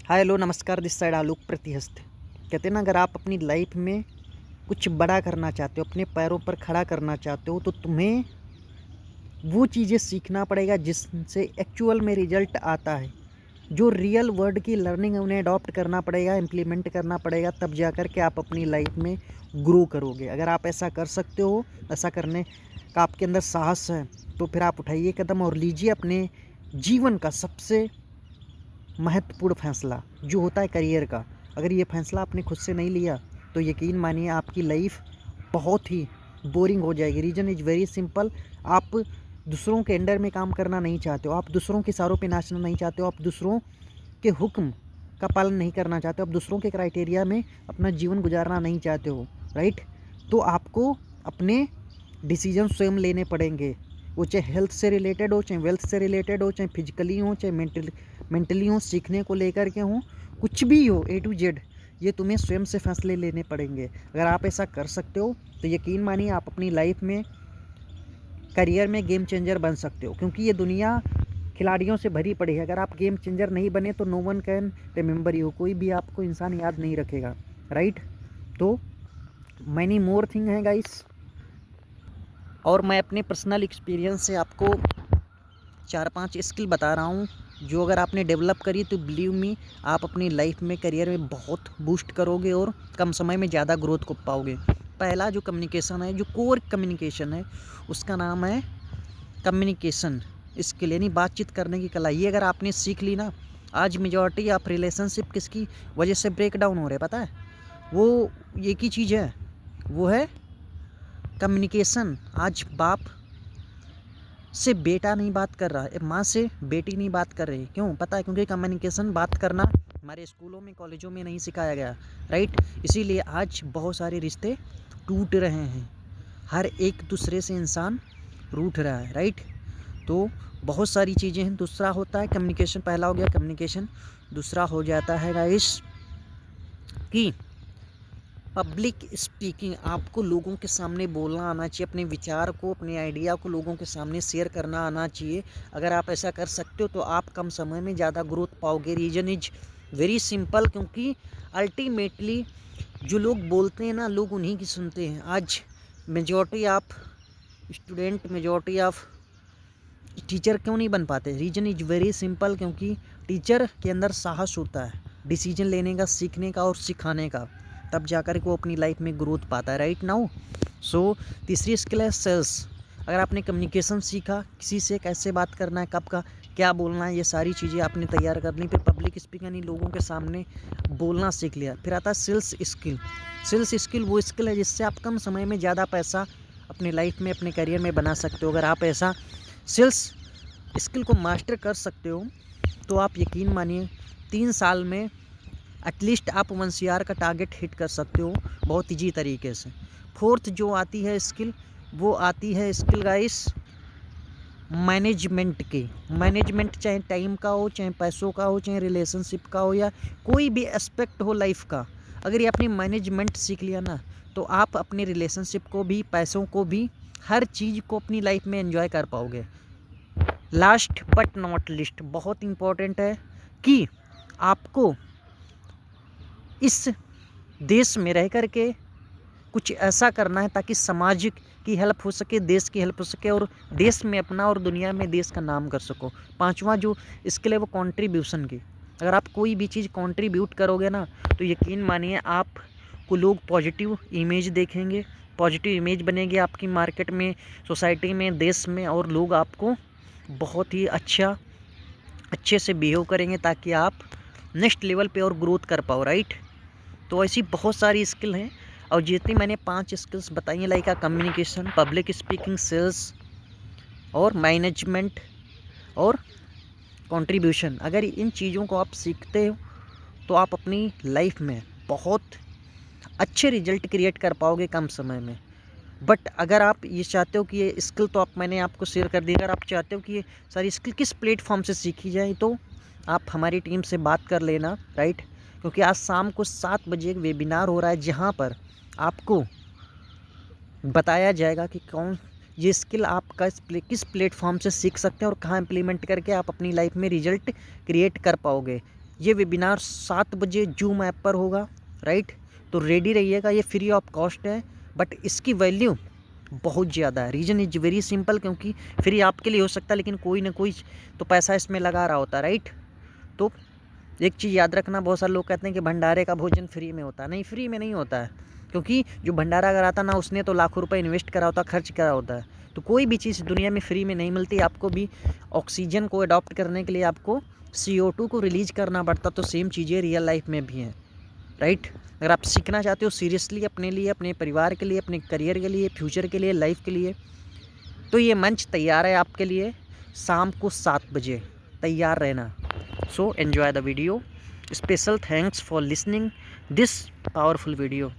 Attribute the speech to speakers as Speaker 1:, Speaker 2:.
Speaker 1: Hi hello नमस्कार, this side आलोक प्रतिहस्त। कहते हैं ना, अगर आप अपनी लाइफ में कुछ बड़ा करना चाहते हो, अपने पैरों पर खड़ा करना चाहते हो, तो तुम्हें वो चीज़ें सीखना पड़ेगा जिससे एक्चुअल में रिजल्ट आता है। जो रियल वर्ल्ड की लर्निंग है उन्हें अडॉप्ट करना पड़ेगा, इम्प्लीमेंट करना पड़ेगा, तब जा कर के आप अपनी लाइफ में ग्रो करोगे। अगर आप ऐसा कर सकते हो, ऐसा करने का आपके अंदर साहस है, तो फिर आप उठाइए कदम और लीजिए अपने जीवन का सबसे महत्वपूर्ण फैसला जो होता है करियर का। अगर ये फैसला आपने खुद से नहीं लिया तो यकीन मानिए आपकी लाइफ बहुत ही बोरिंग हो जाएगी। Reason is very simple. आप दूसरों के अंडर में काम करना नहीं चाहते हो, आप दूसरों के इशारों पे नाचना नहीं चाहते हो, आप दूसरों के हुक्म का पालन नहीं करना चाहते हो, आप दूसरों के क्राइटेरिया में अपना जीवन गुजारना नहीं चाहते हो, राइट। तो आपको अपने डिसीजन स्वयं लेने पड़ेंगे। वो चाहे हेल्थ से रिलेटेड हो, चाहे वेल्थ से रिलेटेड हो, चाहे फिजिकली हो, चाहे मेंटली हो, सीखने को लेकर के हो, कुछ भी हो, ए टू जेड ये तुम्हें स्वयं से फैसले लेने पड़ेंगे। अगर आप ऐसा कर सकते हो तो यकीन मानिए आप अपनी लाइफ में करियर में गेम चेंजर बन सकते हो, क्योंकि ये दुनिया खिलाड़ियों से भरी पड़ी है। अगर आप गेम चेंजर नहीं बने तो no one can remember you, कोई भी आपको इंसान याद नहीं रखेगा, राइट। तो मैनी मोर थिंग है गाइस, और मैं अपने पर्सनल एक्सपीरियंस से आपको 4-5 स्किल बता रहा हूँ जो अगर आपने डेवलप करी तो बिलीव मी आप अपनी लाइफ में करियर में बहुत बूस्ट करोगे और कम समय में ज़्यादा ग्रोथ को पाओगे। पहला जो कम्युनिकेशन है, जो कोर कम्युनिकेशन है, उसका नाम है कम्युनिकेशन स्किल, यानी बातचीत करने की कला। ये अगर आपने सीख ली ना, आज मेजॉरिटी ऑफ रिलेशनशिप किसकी वजह से ब्रेक डाउन हो रहे पता है? वो एक ही चीज़ है, वो है कम्युनिकेशन। आज बाप से बेटा नहीं बात कर रहा है, माँ से बेटी नहीं बात कर रही। क्यों पता है? क्योंकि कम्युनिकेशन बात करना हमारे स्कूलों में कॉलेजों में नहीं सिखाया गया, राइट। इसीलिए आज बहुत सारे रिश्ते टूट रहे हैं, हर एक दूसरे से इंसान रूठ रहा है, राइट। तो बहुत सारी चीज़ें हैं। दूसरा होता है कम्युनिकेशन, पहला हो गया कम्युनिकेशन। दूसरा हो जाता है गाइस कि पब्लिक स्पीकिंग। आपको लोगों के सामने बोलना आना चाहिए, अपने विचार को, अपने आइडिया को लोगों के सामने शेयर करना आना चाहिए। अगर आप ऐसा कर सकते हो तो आप कम समय में ज़्यादा ग्रोथ पाओगे। रीज़न इज वेरी सिंपल, क्योंकि अल्टीमेटली जो लोग बोलते हैं ना, लोग उन्हीं की सुनते हैं। आज majority of student, majority of teacher क्यों नहीं बन पाते? रीज़न इज वेरी सिंपल, क्योंकि टीचर के अंदर साहस होता है डिसीजन लेने का, सीखने का और सिखाने का, तब जाकर के वो अपनी लाइफ में ग्रोथ पाता है, राइट नाउ। सो तीसरी स्किल है सेल्स। अगर आपने कम्युनिकेशन सीखा, किसी से कैसे बात करना है, कब का क्या बोलना है, ये सारी चीज़ें आपने तैयार कर ली, फिर पब्लिक स्पीकिंग यानी लोगों के सामने बोलना सीख लिया, फिर आता है सेल्स स्किल। सेल्स स्किल वो स्किल है जिससे आप कम समय में ज़्यादा पैसा अपनी लाइफ में, अपने करियर में बना सकते हो। अगर आप ऐसा सेल्स स्किल को मास्टर कर सकते हो तो आप यकीन मानिए 3 साल में एटलीस्ट आप 1 CR का टारगेट हिट कर सकते हो बहुत ईजी तरीके से। फोर्थ जो आती है स्किल, वो आती है स्किल गाइस मैनेजमेंट की। मैनेजमेंट चाहे टाइम का हो, चाहे पैसों का हो, चाहे रिलेशनशिप का हो, या कोई भी एस्पेक्ट हो लाइफ का, अगर ये अपनी मैनेजमेंट सीख लिया ना तो आप अपने रिलेशनशिप को भी, पैसों को भी, हर चीज़ को अपनी लाइफ में एंजॉय कर पाओगे। लास्ट बट नॉट लिस्ट बहुत इम्पोर्टेंट है कि आपको इस देश में रह कर के कुछ ऐसा करना है ताकि समाज की हेल्प हो सके, देश की हेल्प हो सके, और देश में अपना और दुनिया में देश का नाम कर सको। पांचवा जो स्किल है वो कंट्रीब्यूशन की। अगर आप कोई भी चीज़ कंट्रीब्यूट करोगे ना तो यकीन मानिए आपको लोग पॉजिटिव इमेज देखेंगे, पॉजिटिव इमेज बनेगी आपकी मार्केट में, सोसाइटी में, देश में, और लोग आपको बहुत ही अच्छे से बिहेव करेंगे ताकि आप नेक्स्ट लेवल पे और ग्रोथ कर पाओ, राइट। तो ऐसी बहुत सारी स्किल हैं, और जितनी मैंने 5 स्किल्स बताई हैं, like communication, public speaking, sales और मैनेजमेंट और कंट्रीब्यूशन, अगर इन चीज़ों को आप सीखते हो तो आप अपनी लाइफ में बहुत अच्छे रिजल्ट क्रिएट कर पाओगे कम समय में। बट अगर आप ये चाहते हो कि ये स्किल तो मैंने आपको शेयर कर दी, अगर आप चाहते हो कि ये सारी स्किल किस प्लेटफॉर्म से सीखी जाए तो आप हमारी टीम से बात कर लेना, राइट। क्योंकि आज शाम को 7 बजे एक वेबिनार हो रहा है जहाँ पर आपको बताया जाएगा कि कौन ये स्किल आप किस प्लेटफॉर्म से सीख सकते हैं और कहाँ इम्प्लीमेंट करके आप अपनी लाइफ में रिजल्ट क्रिएट कर पाओगे। ये वेबिनार 7 बजे जूम ऐप पर होगा, राइट। तो रेडी रहिएगा, ये फ्री ऑफ कॉस्ट है, बट इसकी वैल्यू बहुत ज़्यादा है। रीज़न इज वेरी सिंपल, क्योंकि फ्री आपके लिए हो सकता है लेकिन कोई ना कोई तो पैसा इसमें लगा रहा होता है, राइट। तो एक चीज़ याद रखना, बहुत सारे लोग कहते हैं कि भंडारे का भोजन फ्री में होता है। नहीं, फ्री में नहीं होता है, क्योंकि जो भंडारा कराता ना उसने तो लाखों रुपए इन्वेस्ट करा होता, खर्च करा होता है। तो कोई भी चीज़ दुनिया में फ्री में नहीं मिलती। आपको भी ऑक्सीजन को अडॉप्ट करने के लिए आपको CO2 को रिलीज करना पड़ता। तो सेम चीज़ें रियल लाइफ में भी हैं, राइट। अगर आप सीखना चाहते हो सीरियसली अपने लिए, अपने परिवार के लिए, अपने करियर के लिए, फ्यूचर के लिए, लाइफ के लिए, तो ये मंच तैयार है आपके लिए। शाम को 7 बजे तैयार रहना। So enjoy the video. Special thanks for listening this powerful video.